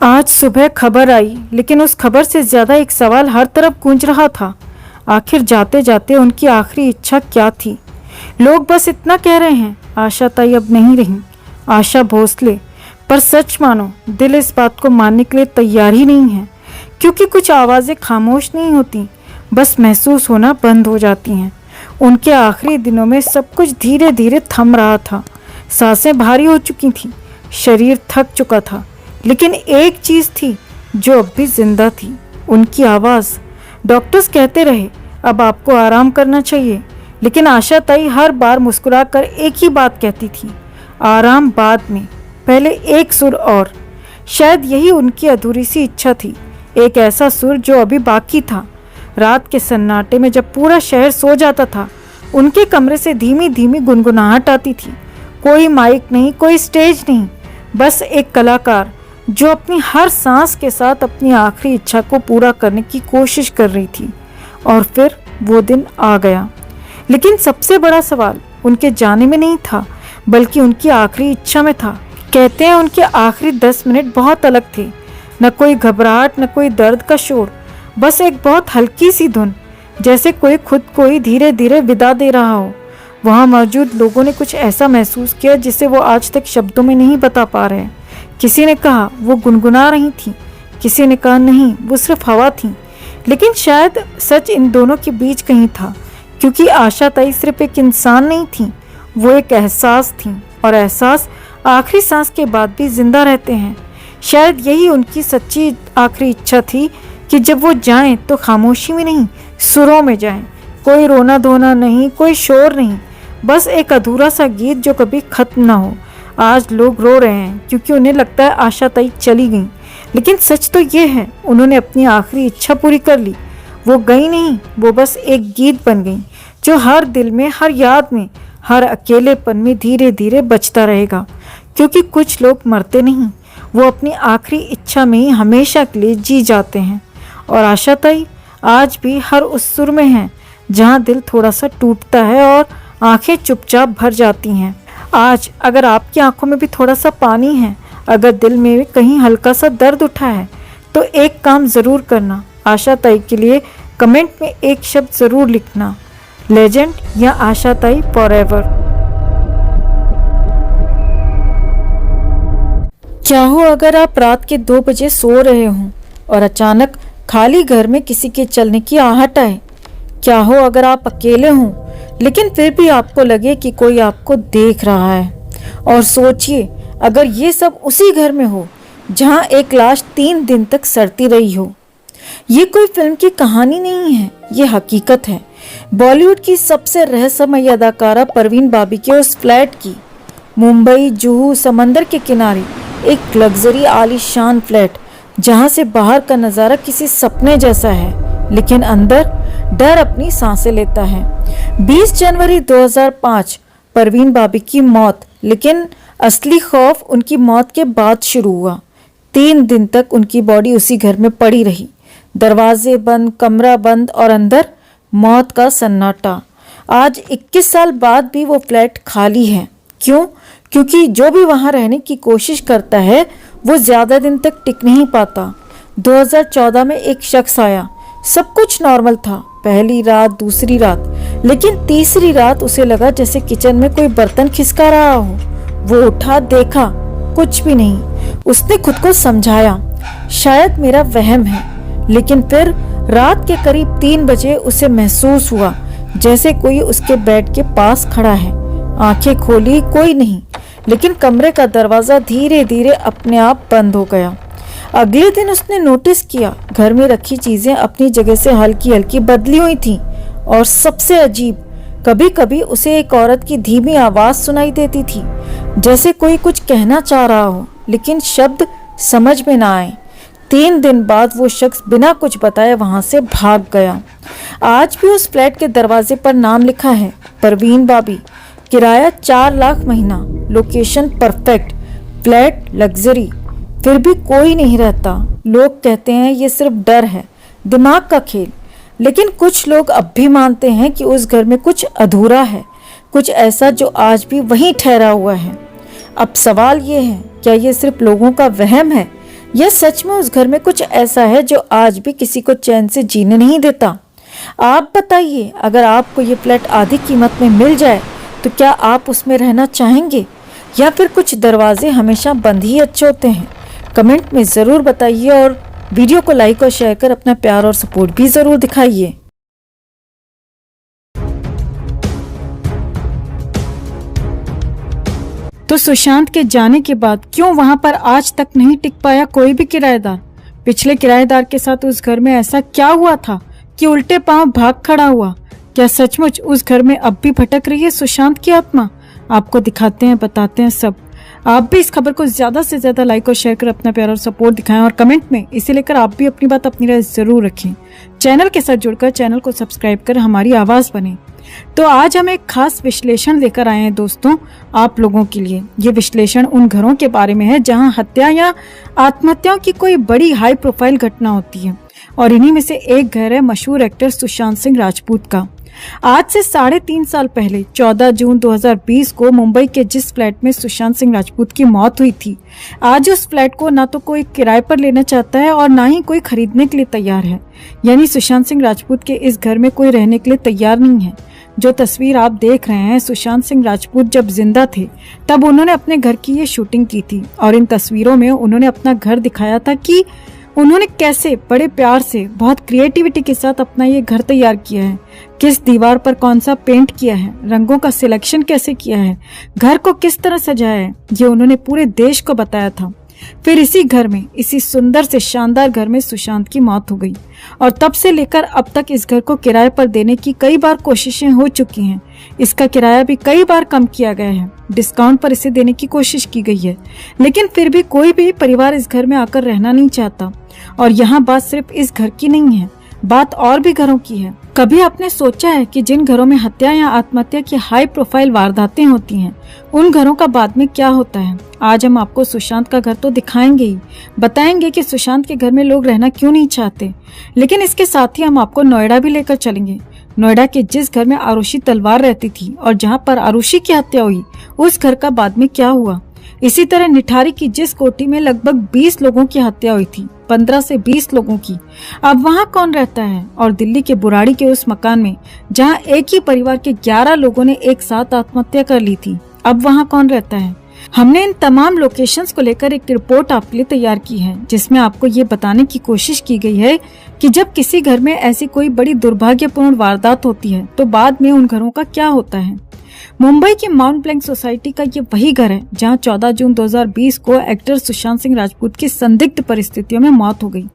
आज सुबह खबर आई, लेकिन उस खबर से ज्यादा एक सवाल हर तरफ गूंज रहा था। आखिर जाते जाते उनकी आखिरी इच्छा क्या थी? लोग बस इतना कह रहे हैं, आशा ताई अब नहीं रही, आशा भोसले। पर सच मानो, दिल इस बात को मानने के लिए तैयार ही नहीं है, क्योंकि कुछ आवाज़ें खामोश नहीं होती, बस महसूस होना बंद हो जाती हैं। उनके आखिरी दिनों में सब कुछ धीरे धीरे थम रहा था। सांसें भारी हो चुकी थीं, शरीर थक चुका था, लेकिन एक चीज़ थी जो अब भी जिंदा थी, उनकी आवाज़। डॉक्टर्स कहते रहे अब आपको आराम करना चाहिए, लेकिन आशा ताई हर बार मुस्कुराकर एक ही बात कहती थी, आराम बाद में, पहले एक सुर और। शायद यही उनकी अधूरी सी इच्छा थी, एक ऐसा सुर जो अभी बाकी था। रात के सन्नाटे में जब पूरा शहर सो जाता था, उनके कमरे से धीमी धीमी गुनगुनाहट आती थी। कोई माइक नहीं, कोई स्टेज नहीं, बस एक कलाकार जो अपनी हर सांस के साथ अपनी आखिरी इच्छा को पूरा करने की कोशिश कर रही थी। और फिर वो दिन आ गया। लेकिन सबसे बड़ा सवाल उनके जाने में नहीं था, बल्कि उनकी आखिरी इच्छा में था। कहते हैं उनके आखिरी 10 मिनट बहुत अलग थे, न कोई घबराहट, न कोई दर्द का शोर, बस एक बहुत हल्की सी धुन, जैसे कोई खुद को ही धीरे धीरे विदा दे रहा हो। वहाँ मौजूद लोगों ने कुछ ऐसा महसूस किया जिसे वो आज तक शब्दों में नहीं बता पा रहे। किसी ने कहा वो गुनगुना रही थी, किसी ने कहा नहीं वो सिर्फ हवा थी। लेकिन शायद सच इन दोनों के बीच कहीं था, क्योंकि आशा ताई सिर्फ एक इंसान नहीं थी, वो एक एहसास थी, और एहसास आखिरी सांस के बाद भी जिंदा रहते हैं। शायद यही उनकी सच्ची आखिरी इच्छा थी कि जब वो जाएं तो खामोशी में नहीं, सुरों में जाएं। कोई रोना धोना नहीं, कोई शोर नहीं, बस एक अधूरा सा गीत जो कभी खत्म ना हो। आज लोग रो रहे हैं क्योंकि उन्हें लगता है आशा ताई चली गई, लेकिन सच तो ये है उन्होंने अपनी आखिरी इच्छा पूरी कर ली। वो गई नहीं, वो बस एक गीत बन गई जो हर दिल में, हर याद में, हर अकेलेपन में धीरे धीरे बजता रहेगा। क्योंकि कुछ लोग मरते नहीं, वो अपनी आखिरी इच्छा में ही हमेशा के लिए जी जाते हैं। और आशा ताई आज भी हर उस सुर में है जहाँ दिल थोड़ा सा टूटता है और आंखें चुपचाप भर जाती हैं। आज अगर आपकी आंखों में भी थोड़ा सा पानी है, अगर दिल में कहीं हल्का सा दर्द उठा है, तो एक काम ज़रूर करना, आशा ताई के लिए कमेंट में एक शब्द ज़रूर लिखना, लेजेंड या आशा ताई फॉरएवर। क्या हो अगर आप रात के 2 बजे सो रहे हों और अचानक खाली घर में किसी के चलने की आहट आए? क्या हो अगर आप अकेले हों, लेकिन फिर भी आपको लगे कि कोई आपको देख रहा है? और सोचिए अगर ये सब उसी घर में हो जहां एक लाश 3 दिन तक सड़ती रही हो। ये कोई फिल्म की कहानी नहीं है, ये हकीकत है। बॉलीवुड की सबसे रहस्यमयी अदाकारा परवीन बाबी के उस फ्लैट की। मुंबई जुहू समंदर के किनारे एक लग्जरी आलीशान फ्लैट, जहां से बाहर का नज़ारा किसी सपने जैसा है, लेकिन अंदर डर अपनी सांसें लेता है। 20 जनवरी 2005 परवीन बाबी की मौत, लेकिन असली खौफ उनकी मौत के बाद शुरू हुआ। 3 दिन तक उनकी बॉडी उसी घर में पड़ी रही, दरवाजे बंद, कमरा बंद, और अंदर मौत का सन्नाटा। आज 21 साल बाद भी वो फ्लैट खाली है। क्यों? क्योंकि जो भी वहां रहने की कोशिश करता है वो ज्यादा दिन तक टिक नहीं पाता। 2014 में एक शख्स आया, सब कुछ नॉर्मल था, पहली रात, दूसरी रात, लेकिन तीसरी रात उसे लगा जैसे किचन में कोई बर्तन खिसका रहा हो। वो उठा, देखा, कुछ भी नहीं। उसने खुद को समझाया शायद मेरा वहम है, लेकिन फिर रात के करीब 3 बजे उसे महसूस हुआ जैसे कोई उसके बेड के पास खड़ा है। आंखें खोली, कोई नहीं, लेकिन कमरे का दरवाजा धीरे धीरे अपने आप बंद हो गया। अगले दिन उसने नोटिस किया घर में रखी चीजें अपनी जगह से हल्की हल्की बदली हुई थीं, और सबसे अजीब, कभी कभी उसे एक औरत की धीमी आवाज सुनाई देती थी, जैसे कोई कुछ कहना चाह रहा हो, लेकिन शब्द समझ में ना आए। 3 दिन बाद वो शख्स बिना कुछ बताए वहां से भाग गया। आज भी उस फ्लैट के दरवाजे पर नाम लिखा है, परवीन बाबी, किराया 4 लाख महीना, लोकेशन परफेक्ट, फ्लैट लग्जरी। फिर भी कोई नहीं रहता। लोग कहते हैं ये सिर्फ डर है, दिमाग का खेल, लेकिन कुछ लोग अब भी मानते हैं कि उस घर में कुछ अधूरा है, कुछ ऐसा जो आज भी वहीं ठहरा हुआ है। अब सवाल ये है, क्या ये सिर्फ लोगों का वहम है यह सच में उस घर में कुछ ऐसा है जो आज भी किसी को चैन से जीने नहीं देता। आप बताइए, अगर आपको ये फ्लैट आधी कीमत में मिल जाए तो क्या आप उसमें रहना चाहेंगे, या फिर कुछ दरवाजे हमेशा बंद ही अच्छे होते हैं? कमेंट में ज़रूर बताइए और वीडियो को लाइक और शेयर कर अपना प्यार और सपोर्ट भी ज़रूर दिखाइए। तो सुशांत के जाने के बाद क्यों वहां पर आज तक नहीं टिक पाया कोई भी किराएदार? पिछले किराएदार के साथ उस घर में ऐसा क्या हुआ था कि उल्टे पांव भाग खड़ा हुआ? क्या सचमुच उस घर में अब भी भटक रही है सुशांत की आत्मा? आपको दिखाते हैं, बताते हैं सब। आप भी इस खबर को ज्यादा से ज्यादा लाइक और शेयर कर अपना प्यार और सपोर्ट दिखाएं और कमेंट में इसे लेकर आप भी अपनी बात, अपनी राय जरूर रखें। चैनल के साथ जुड़कर चैनल को सब्सक्राइब कर हमारी आवाज बने। तो आज हम एक खास विश्लेषण लेकर आए हैं दोस्तों, आप लोगों के लिए। ये विश्लेषण उन घरों के बारे में है जहां हत्या या आत्महत्याओं की कोई बड़ी हाई प्रोफाइल घटना होती है, और इन्हीं में से एक घर है मशहूर एक्टर सुशांत सिंह राजपूत का। आज से 3.5 साल पहले 14 जून 2020 को मुंबई के जिस फ्लैट में सुशांत सिंह राजपूत की मौत हुई थी, आज उस फ्लैट को ना तो कोई किराए पर लेना चाहता है और ना ही कोई खरीदने के लिए तैयार है। यानी सुशांत सिंह राजपूत के इस घर में कोई रहने के लिए तैयार नहीं है। जो तस्वीर आप देख रहे हैं, सुशांत सिंह राजपूत जब जिंदा थे तब उन्होंने अपने घर की ये शूटिंग की थी, और इन तस्वीरों में उन्होंने अपना घर दिखाया था कि उन्होंने कैसे बड़े प्यार से, बहुत क्रिएटिविटी के साथ अपना ये घर तैयार किया है। किस दीवार पर कौन सा पेंट किया है, रंगों का सिलेक्शन कैसे किया है, घर को किस तरह सजाया है, ये उन्होंने पूरे देश को बताया था। फिर इसी घर में, इसी सुंदर से शानदार घर में सुशांत की मौत हो गई, और तब से लेकर अब तक इस घर को किराए पर देने की कई बार कोशिशें हो चुकी हैं। इसका किराया भी कई बार कम किया गया है, डिस्काउंट पर इसे देने की कोशिश की गई है, लेकिन फिर भी कोई भी परिवार इस घर में आकर रहना नहीं चाहता। और यहाँ बात सिर्फ इस घर की नहीं है, बात और भी घरों की है। कभी आपने सोचा है कि जिन घरों में हत्या या आत्महत्या की हाई प्रोफाइल वारदातें होती हैं, उन घरों का बाद में क्या होता है? आज हम आपको सुशांत का घर तो दिखाएंगे ही, बताएंगे कि सुशांत के घर में लोग रहना क्यों नहीं चाहते, लेकिन इसके साथ ही हम आपको नोएडा भी लेकर चलेंगे। नोएडा के जिस घर में आरुषि तलवार रहती थी और जहाँ पर आरुषि की हत्या हुई, उस घर का बाद में क्या हुआ? इसी तरह निठारी की जिस कोठी में लगभग 20 लोगों की हत्या हुई थी, 15 से 20 लोगों की, अब वहाँ कौन रहता है? और दिल्ली के बुराड़ी के उस मकान में जहाँ एक ही परिवार के 11 लोगों ने एक साथ आत्महत्या कर ली थी, अब वहाँ कौन रहता है? हमने इन तमाम लोकेशंस को लेकर एक रिपोर्ट आपके लिए तैयार की है, जिसमें आपको ये बताने की कोशिश की गई है कि जब किसी घर में ऐसी कोई बड़ी दुर्भाग्यपूर्ण वारदात होती है तो बाद में उन घरों का क्या होता है। मुंबई की माउंट ब्लैंक सोसाइटी का ये वही घर है जहां 14 जून 2020 को एक्टर सुशांत सिंह राजपूत की संदिग्ध परिस्थितियों में मौत हो गई।